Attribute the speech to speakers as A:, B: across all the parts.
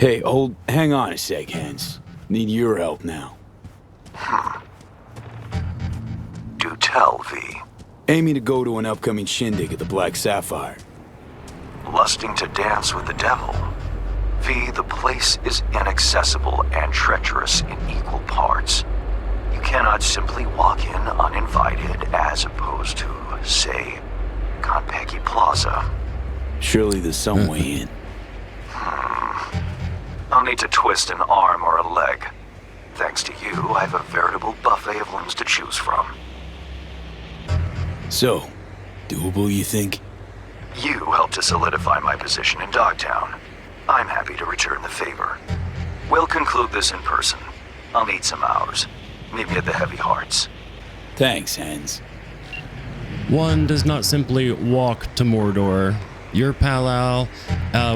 A: Hey, hang on a sec, Hans. Need your help now.
B: Do tell, V.
A: Aiming to go to an upcoming shindig at the Black Sapphire.
B: Lusting to dance with the devil. V, the place is inaccessible and treacherous in equal parts. You cannot simply walk in uninvited as opposed to, say, Konpeki Plaza.
A: Surely there's some way in.
B: I'll need to twist an arm or a leg. Thanks to you, I have a veritable buffet of limbs to choose from.
A: So, doable, you think?
B: You helped to solidify my position in Dogtown. I'm happy to return the favor. We'll conclude this in person. I'll need some hours. Meet me at the Heavy Hearts.
A: Thanks, Hans.
C: One does not simply walk to Mordor. Your pal Al.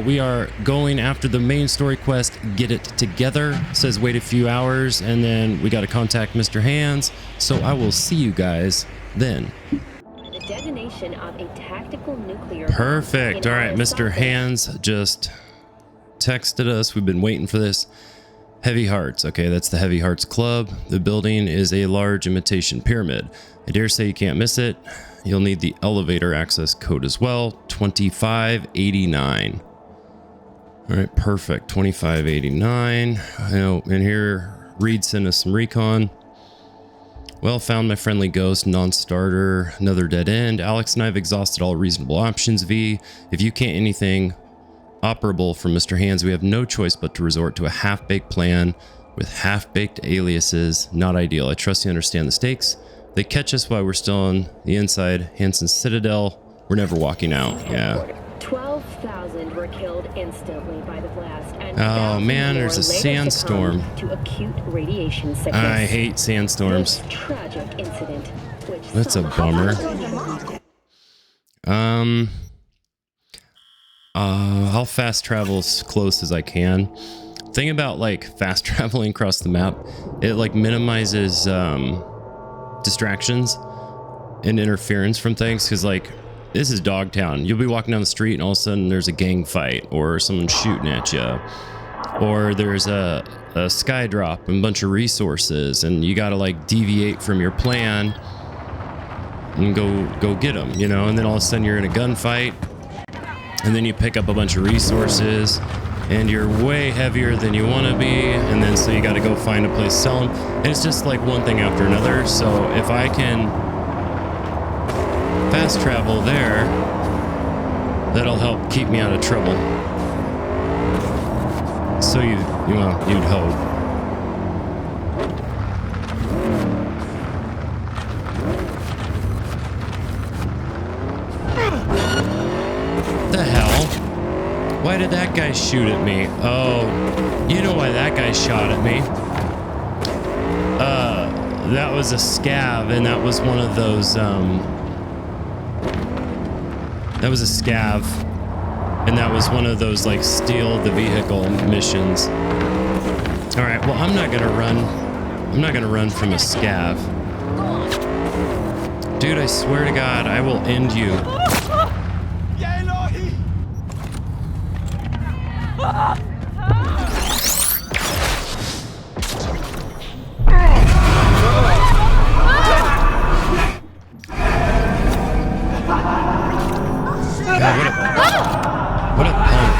C: We are going after the main story quest, Get It Together. Says wait a few hours, and then we got to contact Mr. Hands. So I will see you guys then.
D: The detonation of a tactical nuclear
C: Perfect. All right, Mr. Hands just texted us. We've been waiting for this. Heavy Hearts. Okay, that's the Heavy Hearts Club. The building is a large imitation pyramid. I dare say you can't miss it. You'll need the elevator access code as well. 2589. All right, perfect. 2589. And here, Reed sent us some recon. Well, found my friendly ghost, non-starter, another dead end. Alex and I have exhausted all reasonable options, V. If you can't anything operable from Mr. Hands, we have no choice but to resort to a half-baked plan with half-baked aliases. Not ideal. I trust you understand the stakes. They catch us while we're still on the inside Hansen's Citadel. We're never walking out. Yeah.
D: 12,000 were killed instantly by the blast. And
C: oh man, there's a sandstorm.
D: To acute radiation sickness.
C: I hate sandstorms.
D: This tragic incident, which
C: That's a bummer. I'll fast travel as close as I can. Thing about like fast traveling across the map, it like minimizes distractions and interference from things, because like this is Dogtown. You'll be walking down the street and all of a sudden there's a gang fight or someone shooting at you, or there's a sky drop and a bunch of resources and you got to like deviate from your plan and go get them, you know, and then all of a sudden you're in a gunfight and then you pick up a bunch of resources and you're way heavier than you want to be, and then so you got to go find a place to sell them, and it's just like one thing after another. So if I can fast travel there, that'll help keep me out of trouble. So you'd hope. The hell? Why did that guy shoot at me? Oh, you know why that guy shot at me? That was a scav, and that was one of those, that was a scav, and that was one of those, like, steal the vehicle missions. Alright, well, I'm not gonna run from a scav. Dude, I swear to God, I will end you. What a punk.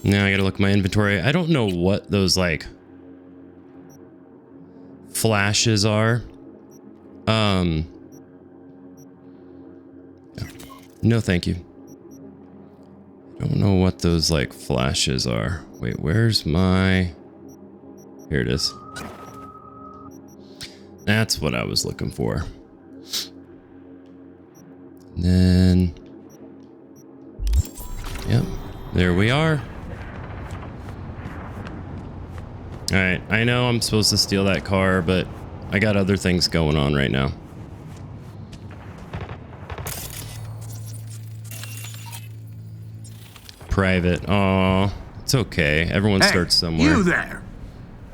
C: Now I gotta look at my inventory. I don't know what those like flashes are. No, thank you. Don't know what those like flashes are. Wait, where's my... Here it is. That's what I was looking for. And then... Yep, there we are. Alright, I know I'm supposed to steal that car, but I got other things going on right now. Private. Aw, it's okay. Everyone starts somewhere.
E: You there.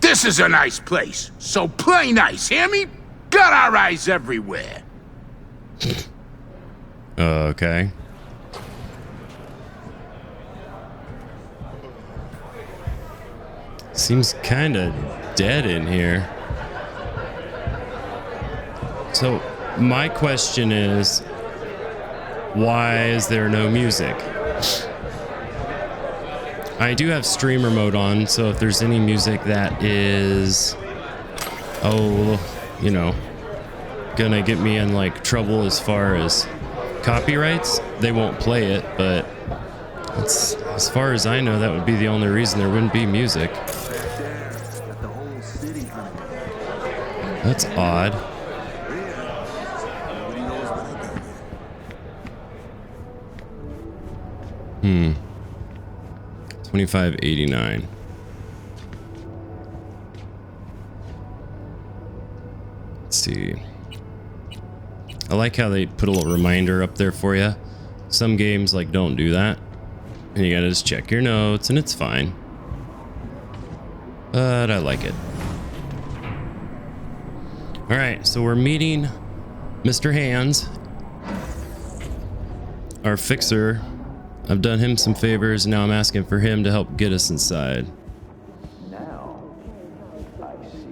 E: This is a nice place, so play nice, hear me? Got our eyes everywhere.
C: Okay. Seems kind of dead in here. So my question is, why is there no music? I do have streamer mode on, so if there's any music that is, you know, gonna get me in like trouble as far as copyrights, they won't play it, but it's, as far as I know, that would be the only reason there wouldn't be music. That's odd. Hmm. 2589. Let's see. I like how they put a little reminder up there for you. Some games like don't do that. And you gotta just check your notes and it's fine. But I like it. Alright, so we're meeting Mr. Hands, our fixer. I've done him some favors, now I'm asking for him to help get us inside.
B: Now, I see.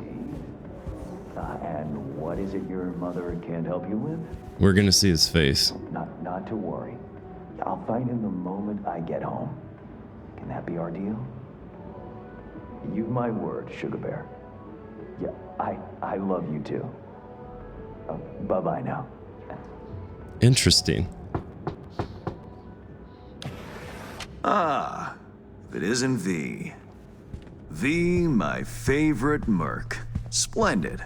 B: And what is it your mother can't help you with?
C: We're gonna see his face.
B: Not to worry. I'll find him the moment I get home. Can that be our deal? You've my word, Sugar Bear. Yeah, I love you too. Bye-bye now.
C: Interesting.
B: Ah, if it isn't V. V, my favorite merc. Splendid.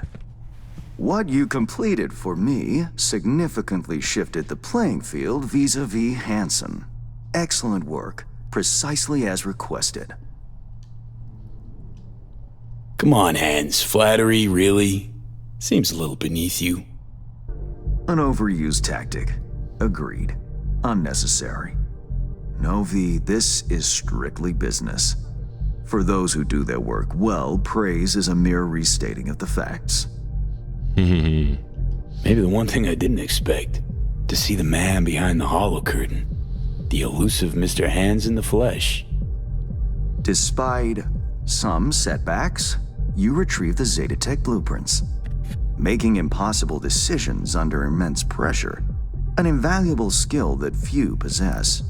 B: What you completed for me significantly shifted the playing field vis-a-vis Hansen. Excellent work, precisely as requested.
A: Come on, Hans. Flattery, really? Seems a little beneath you.
B: An overused tactic. Agreed. Unnecessary. No, V, this is strictly business. For those who do their work well, praise is a mere restating of the facts.
A: Maybe the one thing I didn't expect, to see the man behind the hollow curtain. The elusive Mr. Hands in the flesh.
B: Despite some setbacks, you retrieve the Zetatech blueprints. Making impossible decisions under immense pressure, an invaluable skill that few possess.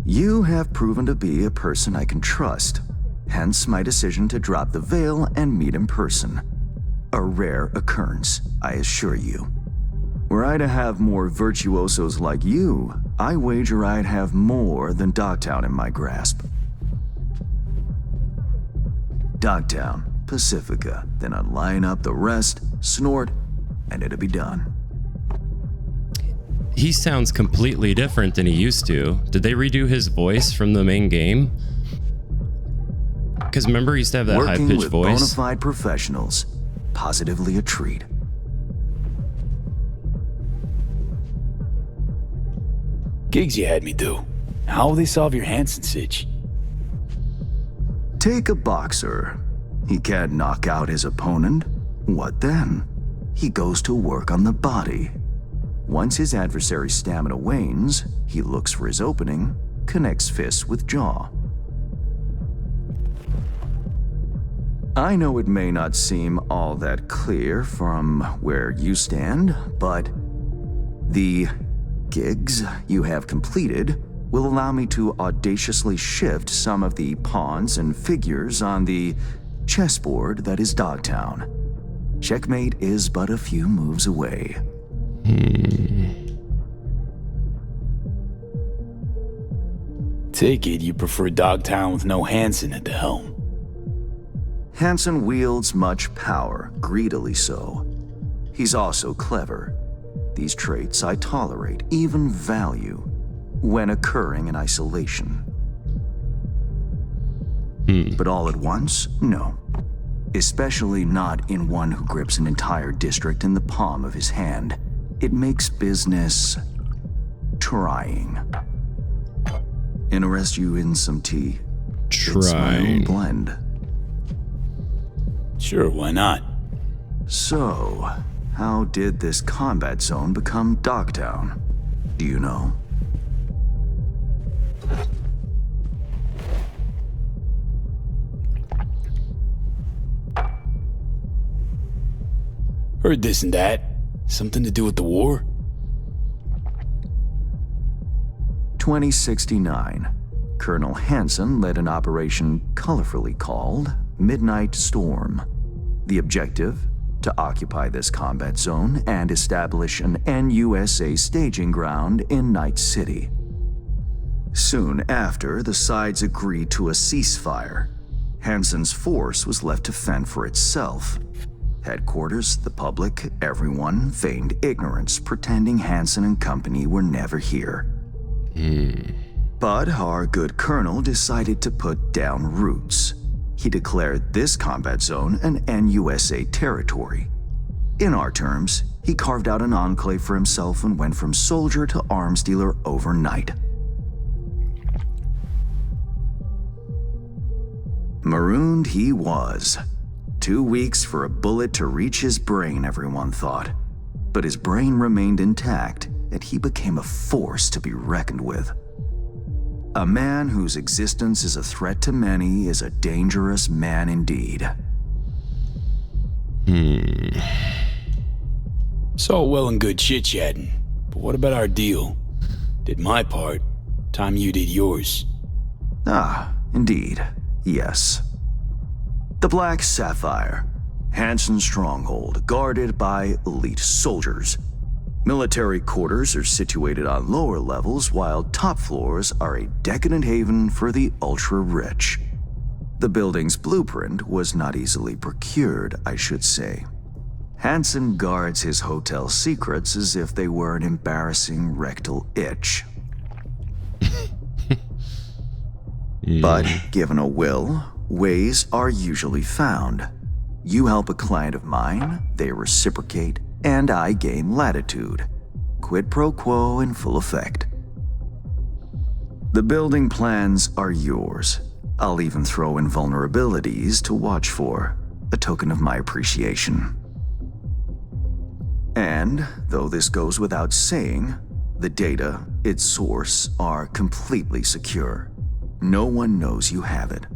B: You have proven to be a person I can trust, hence my decision to drop the veil and meet in person. A rare occurrence, I assure you. Were I to have more virtuosos like you, I wager I'd have more than Dogtown in my grasp. Dogtown, Pacifica, then I'd line up the rest, snort, and it'd be done.
C: He sounds completely different than he used to. Did they redo his voice from the main game? Because remember, he used to have that high-pitched voice.
B: Working with bona fide professionals, positively a treat.
A: Gigs you had me do. How will they solve your Hansen sitch?
B: Take a boxer. He can't knock out his opponent. What then? He goes to work on the body. Once his adversary's stamina wanes, he looks for his opening, connects fists with jaw. I know it may not seem all that clear from where you stand, but the gigs you have completed will allow me to audaciously shift some of the pawns and figures on the chessboard that is Dogtown. Checkmate is but a few moves away.
A: Take it you prefer Dogtown with no Hansen at the helm.
B: Hansen wields much power, greedily so. He's also clever. These traits I tolerate, even value, when occurring in isolation. But all at once, no. Especially not in one who grips an entire district in the palm of his hand. It makes business trying. Interest you in some tea? It's my own blend.
A: Sure, why not?
B: So, how did this combat zone become Dogtown? do you know?
A: Heard this and that. Something to do with the war?
B: 2069. Colonel Hansen led an operation colorfully called Midnight Storm. The objective? To occupy this combat zone and establish an NUSA staging ground in Night City. Soon after, the sides agreed to a ceasefire. Hansen's force was left to fend for itself. Headquarters, the public, everyone feigned ignorance, pretending Hansen and company were never here. But our good colonel decided to put down roots. He declared this combat zone an NUSA territory. In our terms, he carved out an enclave for himself and went from soldier to arms dealer overnight. Marooned he was. 2 weeks for a bullet to reach his brain, everyone thought. But his brain remained intact, and he became a force to be reckoned with. A man whose existence is a threat to many is a dangerous man indeed.
A: It's all well and good chit-chatting, but what about our deal? Did my part, time you did yours.
B: Ah, indeed, yes. The Black Sapphire, Hansen's stronghold, guarded by elite soldiers. Military quarters are situated on lower levels, while top floors are a decadent haven for the ultra-rich. The building's blueprint was not easily procured, I should say. Hansen guards his hotel secrets as if they were an embarrassing rectal itch. But given a will, ways are usually found. You help a client of mine, they reciprocate, and I gain latitude. Quid pro quo in full effect. The building plans are yours. I'll even throw in vulnerabilities to watch for, a token of my appreciation. And, though this goes without saying, the data, its source, are completely secure. No one knows you have it.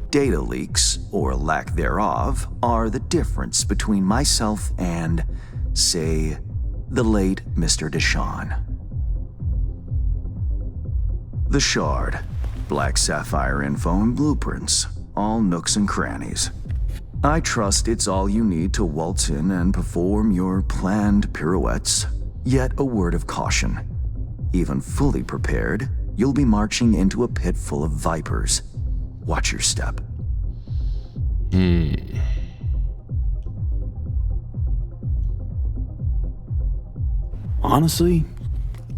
B: Data leaks, or lack thereof, are the difference between myself and, say, the late Mr. Deshawn. The Shard, Black Sapphire info and blueprints, all nooks and crannies. I trust it's all you need to waltz in and perform your planned pirouettes, yet a word of caution. Even fully prepared, you'll be marching into a pit full of vipers. Watch your step.
A: Honestly,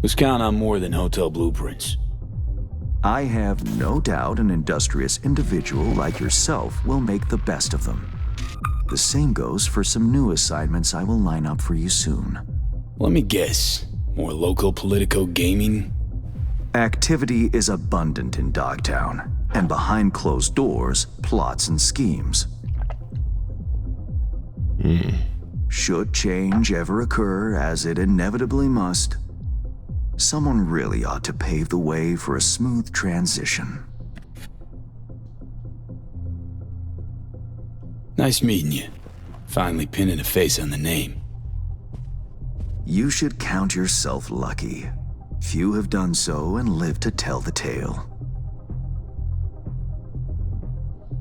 A: was counting on more than hotel blueprints.
B: I have no doubt an industrious individual like yourself will make the best of them. The same goes for some new assignments I will line up for you soon.
A: Let me guess, more local politico gaming?
B: Activity is abundant in Dogtown, and behind closed doors, plots and schemes. Should change ever occur, as it inevitably must, someone really ought to pave the way for a smooth transition.
A: Nice meeting you. Finally pinning a face on the name.
B: You should count yourself lucky. Few have done so and lived to tell the tale.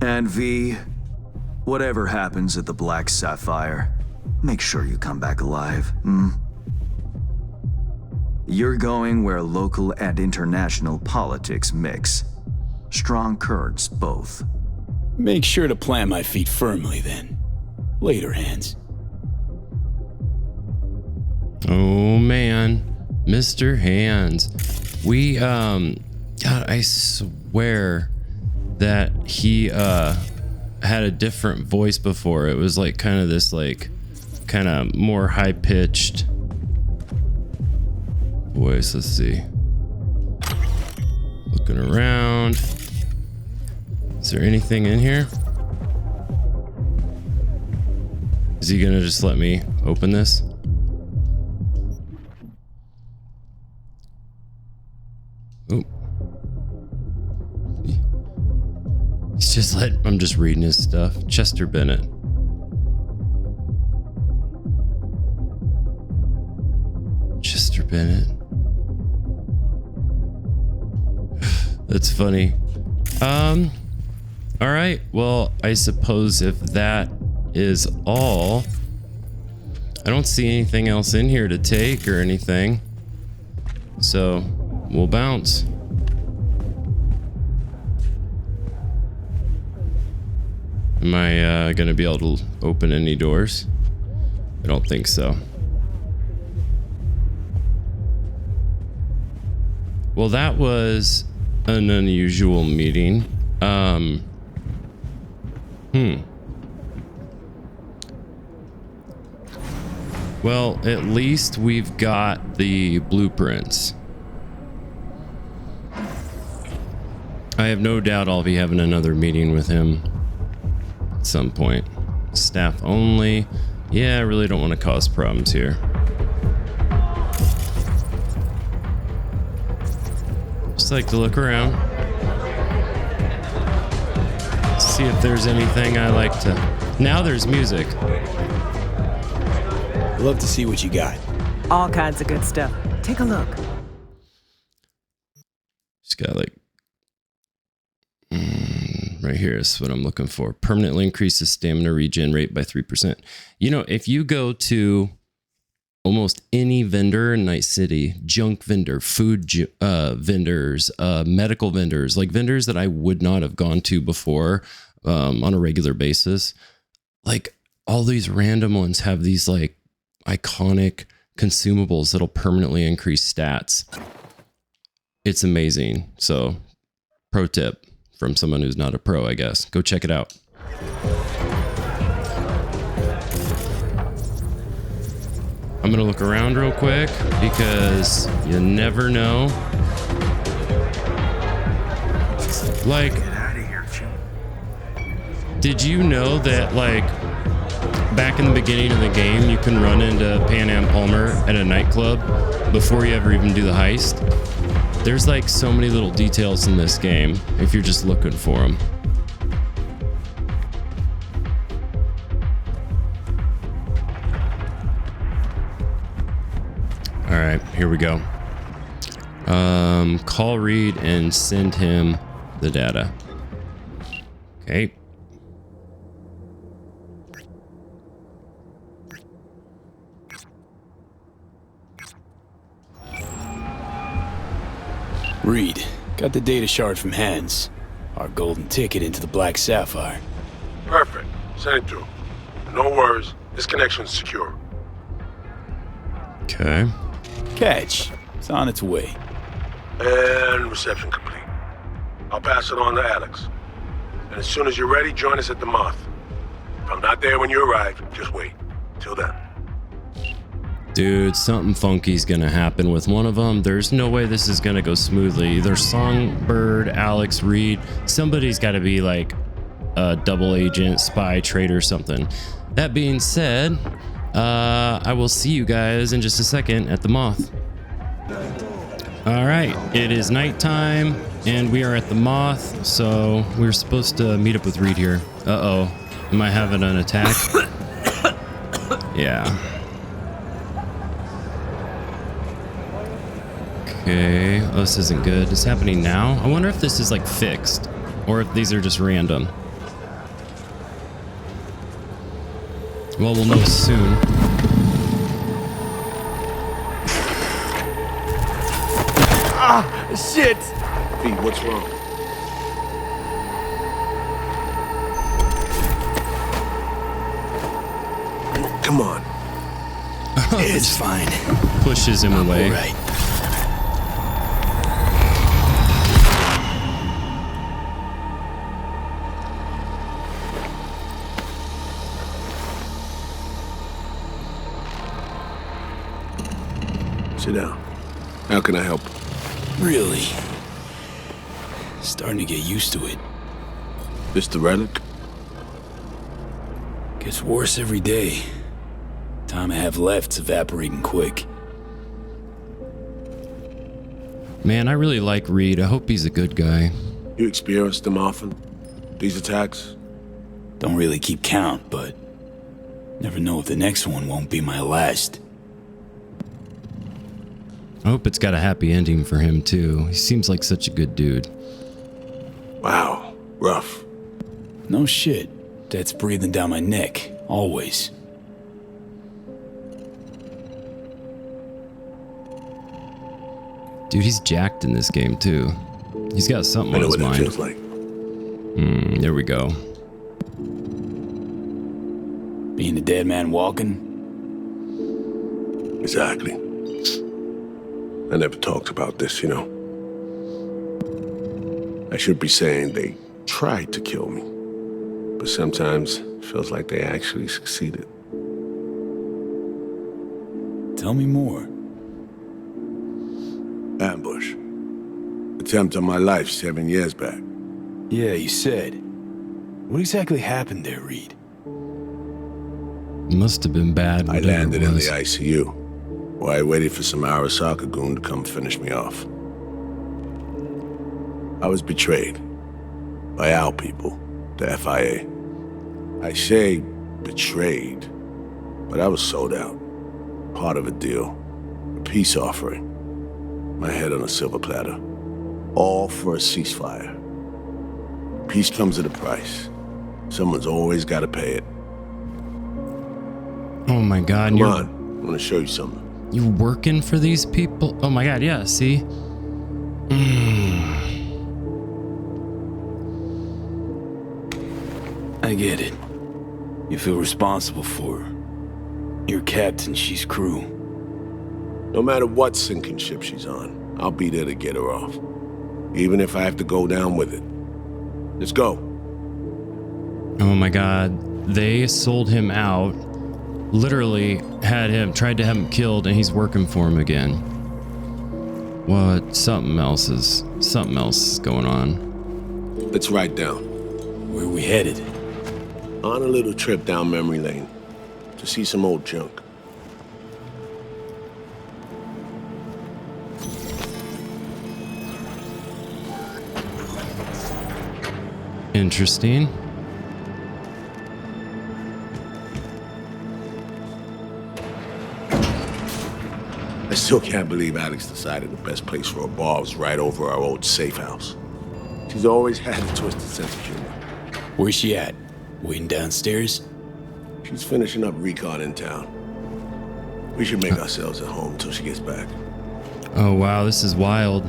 B: And V, whatever happens at the Black Sapphire, make sure you come back alive, You're going where local and international politics mix. Strong currents, both.
A: Make sure to plant my feet firmly then. Later, Hans.
C: Oh man, Mr. Hands. We God, I swear that he had a different voice before. It was like kind of this like kind of more high-pitched voice. Let's see. Looking around. Is there anything in here? Is he gonna just let me open this? Oh. He's just I'm just reading his stuff. Chester Bennett. Chester Bennett. That's funny. All right. Well, I suppose if that is all, I don't see anything else in here to take or anything. So we'll bounce. Am I gonna be able to open any doors? I don't think so. Well, that was an unusual meeting. Well, at least we've got the blueprints. I have no doubt I'll be having another meeting with him at some point. Staff only. Yeah, I really don't want to cause problems here. Just like to look around. See if there's anything I like to... Now there's music.
A: I'd love to see what you got.
F: All kinds of good stuff. Take a look.
C: Just got like... right here is what I'm looking for. Permanently increases stamina regen rate by 3%. You know, if you go to almost any vendor in Night City, junk vendor, food vendors, medical vendors, like vendors that I would not have gone to before on a regular basis, like all these random ones have these like iconic consumables that'll permanently increase stats. It's amazing. So, pro tip from someone who's not a pro, I guess. Go check it out. I'm gonna look around real quick because you never know. Like, did you know that like back in the beginning of the game, you can run into Pan Am Palmer at a nightclub before you ever even do the heist? There's like so many little details in this game if you're just looking for them. All right, here we go. Call Reed and send him the data. Okay.
A: Reed, got the data shard from Hans. Our golden ticket into the Black Sapphire.
G: Perfect. Send it through. No worries. This connection's secure.
C: Okay.
A: Catch. It's on its way.
G: And reception complete. I'll pass it on to Alex. And as soon as you're ready, join us at the Moth. If I'm not there when you arrive, just wait. Till then.
C: Dude, something funky's gonna happen with one of them. There's no way this is gonna go smoothly. Either Songbird, Alex, Reed, somebody's gotta be like a double agent, spy, traitor, something. That being said, I will see you guys in just a second at the Moth. All right, it is nighttime and we are at the Moth. So we're supposed to meet up with Reed here. Uh-oh, am I having an attack? Yeah. Okay, oh, this isn't good. It's happening now. I wonder if this is like fixed or if these are just random. Well, we'll know soon.
E: Ah, shit!
G: Pete, what's wrong? Come on.
A: It's fine.
C: Pushes him away.
A: All right.
G: Sit down. How can I help?
A: Really? Starting to get used to it.
G: This the relic?
A: Gets worse every day. Time I have left's evaporating quick.
C: Man, I really like Reed. I hope he's a good guy.
G: You experience them often? These attacks?
A: Don't really keep count, but never know if the next one won't be my last.
C: I hope it's got a happy ending for him, too. He seems like such a good dude.
G: Wow, rough.
A: No shit. That's breathing down my neck, always.
C: Dude, he's jacked in this game, too. He's got something
G: I
C: on
G: know
C: his
G: what
C: mind.
G: it feels like.
C: There we go.
A: Being a dead man walking?
G: Exactly. I never talked about this, you know. I should be saying they tried to kill me, but sometimes it feels like they actually succeeded.
A: Tell me more.
G: Ambush. Attempt on my life 7 years back.
A: Yeah, you said. What exactly happened there, Reed?
C: Must have been bad.
G: I
C: whatever
G: landed
C: it
G: in the
C: was.
G: ICU, where I waited for some Arasaka goon to come finish me off. I was betrayed by our people, the FIA. I say betrayed, but I was sold out. Part of a deal, a peace offering. My head on a silver platter. All for a ceasefire. Peace comes at a price. Someone's always got to pay it.
C: Oh my god,
G: Come
C: you're
G: on, I want to show you something.
C: you working for these people? Oh my god, yeah, see?
A: I get it. You feel responsible for her. You're captain, she's crew.
G: No matter what sinking ship she's on, I'll be there to get her off. Even if I have to go down with it. Let's go.
C: Oh my god, they sold him out. Literally tried to have him killed, and he's working for him again. What? Something else is going on.
G: Let's ride down.
A: Where are we headed?
G: On a little trip down memory lane to see some old junk.
C: Interesting.
G: I still can't believe Alex decided the best place for a bar was right over our old safe house. She's always had a twisted sense of humor.
A: Where's she at? Waiting downstairs?
G: She's finishing up recon in town. We should make ourselves at home till she gets back.
C: Oh wow, this is wild.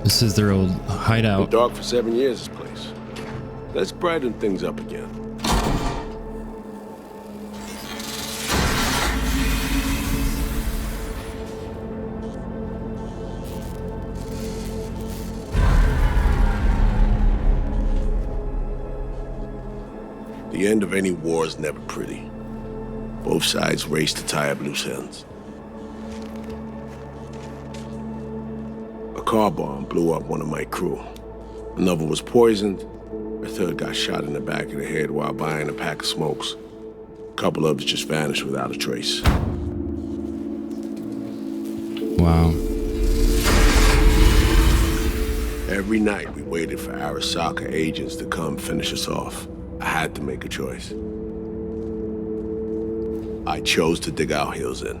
C: This is their old hideout.
G: Been dark for 7 years, this place. Let's brighten things up again. The end of any war is never pretty. Both sides race to tie up loose ends. A car bomb blew up one of my crew. Another was poisoned. A third got shot in the back of the head while buying a pack of smokes. A couple others just vanished without a trace.
C: Wow.
G: Every night we waited for Arasaka agents to come finish us off. I had to make a choice. I chose to dig our heels in.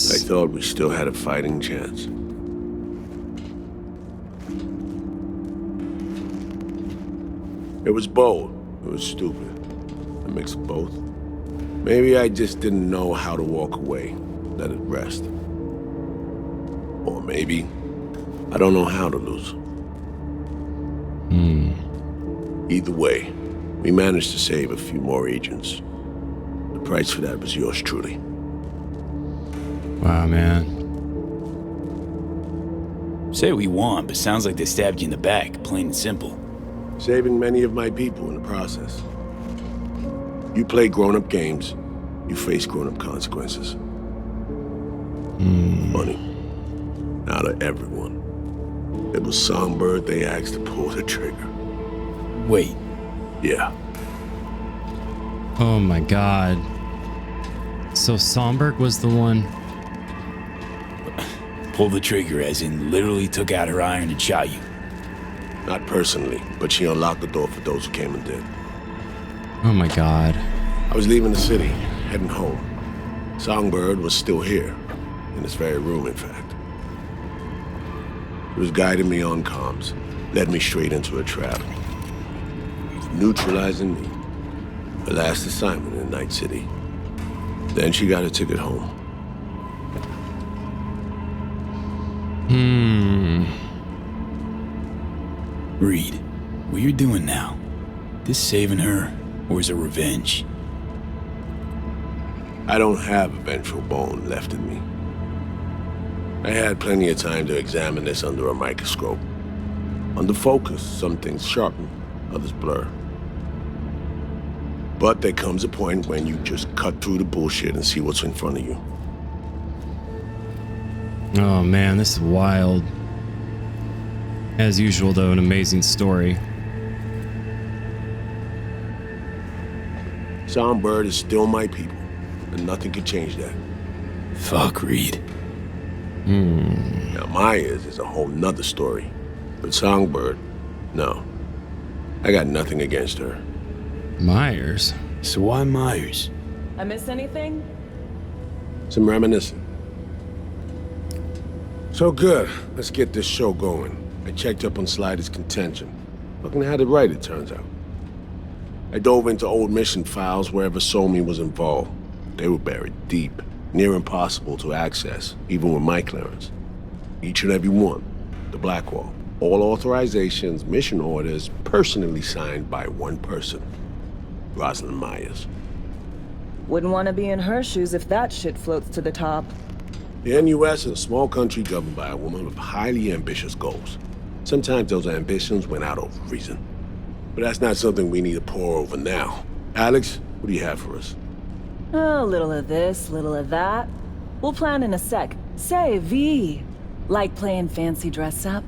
G: I thought we still had a fighting chance. It was bold. It was stupid. A mix of both. Maybe I just didn't know how to walk away, let it rest. Or maybe I don't know how to lose. Either way, we managed to save a few more agents. The price for that was yours truly.
C: Wow, man.
A: Say what you want, but sounds like they stabbed you in the back, plain and simple.
G: Saving many of my people in the process. You play grown-up games, you face grown-up consequences. Funny. Not to everyone. It was Songbird they asked to pull the trigger.
A: Wait,
G: Yeah.
C: Oh my god. So Songbird was the one
A: Pull the trigger, as in literally took out her iron and shot you.
G: Not personally, but she unlocked the door for those who came and did.
C: Oh my god.
G: I was leaving the city, heading home. Songbird was still here, in this very room, in fact. He was guiding me on comms, led me straight into a trap. Neutralizing me. Her last assignment in Night City. Then she got a ticket home.
A: Reed, what you're doing now, this saving her, or is it revenge?
G: I don't have a vengeful bone left in me. I had plenty of time to examine this under a microscope. Under focus, some things sharpen, others blur. But there comes a point when you just cut through the bullshit and see what's in front of you.
C: Oh man, this is wild. As usual, though, an amazing story.
G: Songbird is still my people, and nothing can change that.
A: Fuck, Reed.
G: Now, Myers is a whole nother story. But Songbird, no. I got nothing against her.
C: Myers?
A: So why Myers?
F: I miss anything?
G: Some reminiscing. So good, let's get this show going. I checked up on Slider's contention. Fucking had it right, it turns out. I dove into old mission files wherever Somi was involved. They were buried deep, near impossible to access, even with my clearance. Each and every one, the Blackwall. All authorizations, mission orders, personally signed by one person. Rosalind Myers.
F: Wouldn't want to be in her shoes if that shit floats to the top.
G: The NUS is a small country governed by a woman with highly ambitious goals. Sometimes those ambitions went out over reason. But that's not something we need to pour over now. Alex, what do you have for us?
F: A little of this, little of that. We'll plan in a sec. Say, V, like playing fancy dress up?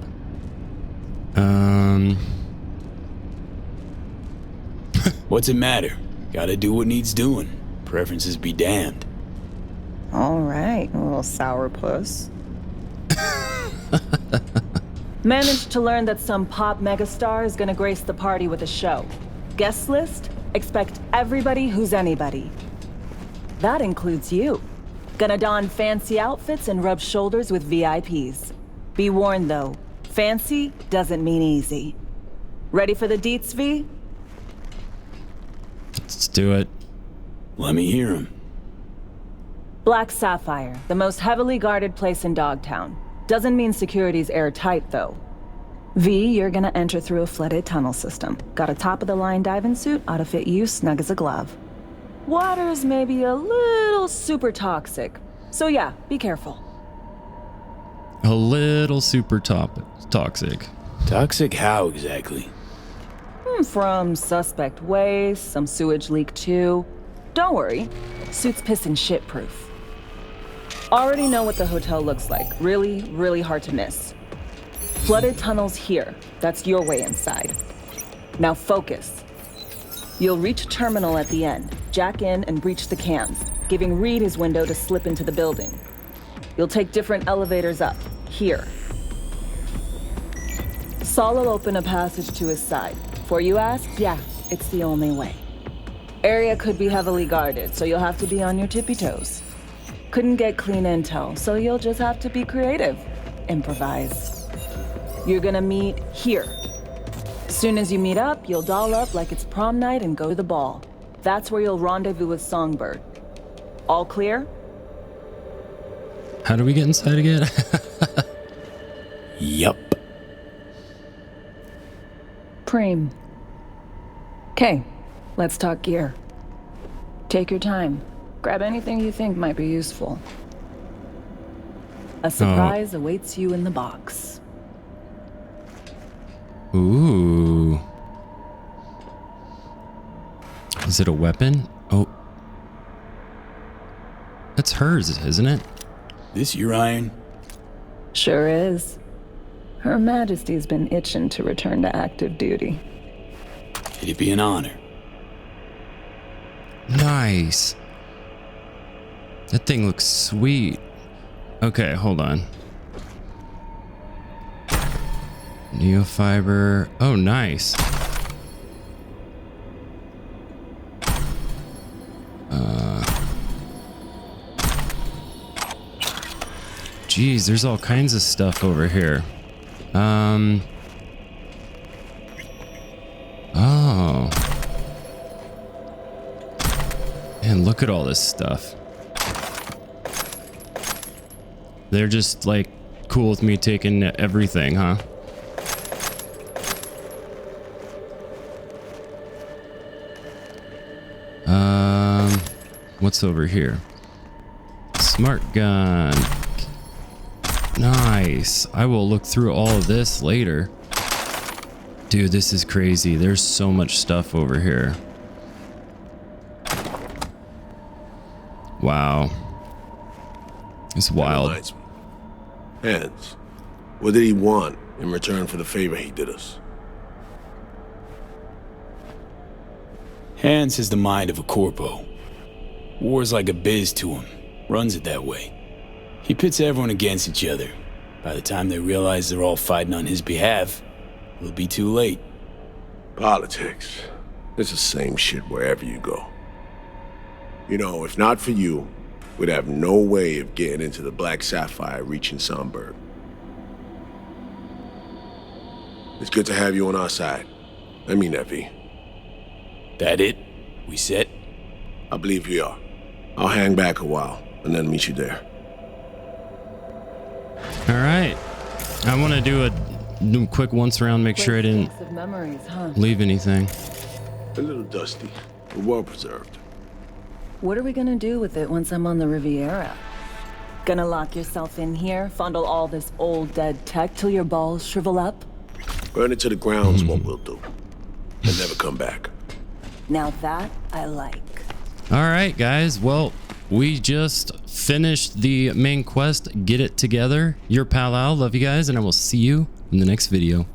A: What's it matter? Gotta do what needs doing. Preferences be damned.
F: All right, a little sourpuss. Managed to learn that some pop megastar is gonna grace the party with a show. Guest list? Expect everybody who's anybody. That includes you. Gonna don fancy outfits and rub shoulders with VIPs. Be warned though, fancy doesn't mean easy. Ready for the deets, V?
C: Let's do it.
A: Let me hear him.
F: Black Sapphire, the most heavily guarded place in Dogtown. Doesn't mean security's airtight, though. V, you're gonna enter through a flooded tunnel system. Got a top-of-the-line diving suit, ought to fit you snug as a glove. Water's maybe a little super toxic. So yeah, be careful.
C: A little super toxic.
A: Toxic how exactly?
F: From suspect waste, some sewage leak too. Don't worry, suit's piss and shit proof. Already know what the hotel looks like. Really, really hard to miss. Flooded tunnels here. That's your way inside. Now focus. You'll reach a terminal at the end, jack in and breach the cams, giving Reed his window to slip into the building. You'll take different elevators up, here. Saul will open a passage to his side. Before you ask, yeah, it's the only way. Area could be heavily guarded, so you'll have to be on your tippy toes. Couldn't get clean intel, so you'll just have to be creative. Improvise. You're gonna meet here. Soon as you meet up, you'll doll up like it's prom night and go to the ball. That's where you'll rendezvous with Songbird. All clear?
C: How do we get inside again?
A: Yup.
F: Preem. Okay, let's talk gear. Take your time. Grab anything you think might be useful. A surprise awaits you in the box.
C: Ooh. Is it a weapon? Oh. That's hers, isn't it?
A: This your iron?
F: Sure is. Her Majesty's been itching to return to active duty.
A: It'd be an honor.
C: Nice. That thing looks sweet. Okay, hold on. Neofiber. Oh, nice. Geez, there's all kinds of stuff over here. Oh. Man, look at all this stuff. They're just like cool with me taking everything, huh? What's over here? Smart gun. Nice. I will look through all of this later. Dude, this is crazy. There's so much stuff over here. Wow. It's wild.
G: Hans, what did he want in return for the favor he did us?
A: Hans has the mind of a corpo. War's like a biz to him. Runs it that way. He pits everyone against each other. By the time they realize they're all fighting on his behalf, it'll be too late.
G: Politics. It's the same shit wherever you go. You know, if not for you, we'd have no way of getting into the Black Sapphire reaching Songbird. It's good to have you on our side. I mean that, V.
A: That it? We set?
G: I believe we are. I'll hang back a while and then meet you there.
C: All right. I want to do a quick once around, make sure I didn't
F: memories, huh?
C: leave anything.
G: A little dusty, but well preserved.
F: What are we gonna do with it once I'm on the Riviera? Gonna lock yourself in here, fondle all this old dead tech till your balls shrivel up?
G: Burn it to the ground's what we'll do. And never come back.
F: Now that I like.
C: All right, guys. Well, we just finished the main quest. Get it together. Your pal Al. Love you guys, and I will see you in the next video.